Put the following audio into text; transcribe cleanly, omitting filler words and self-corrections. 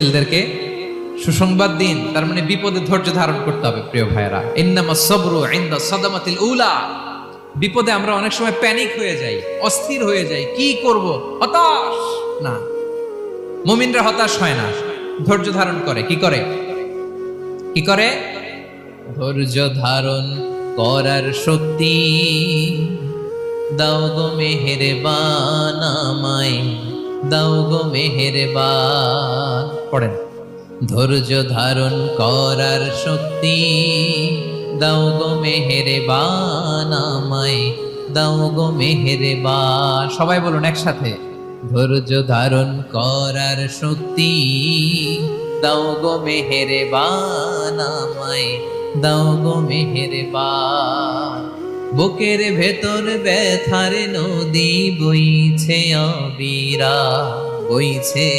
ছেলেদেরকে সুসংবাদ দিন, তার মানে বিপদে ধৈর্য ধারণ করতে হবে। প্রিয় ভাইয়েরা, ইন্নামাস সাবরু ইনদা সাদামাতিল উলা। বিপদে আমরা অনেক সময় প্যানিক হয়ে যাই, অস্থির হয়ে যাই, কি করব, হতাশ। না, মুমিনরা হতাশ হয় না, ধৈর্য ধারণ করে। কি করে? কি করে? ধৈর্য ধারণ করার শক্তি দাও গো মেহেরবান আমায়, দাও গো মেহেরবান। পড়েন, ধৈর্য ধারণ করার শক্তি দাও গো মেহেরবান আমায়, দাও গো মেহেরবান। সবাই বলুন একসাথে, ধৈর্য ধারণ করার শক্তি দাও গো মেহেরবান আমায়, দাও গো মেহেরবান। বুকের ভেতর ব্যথার নদী বইছে অবিরা, বইছে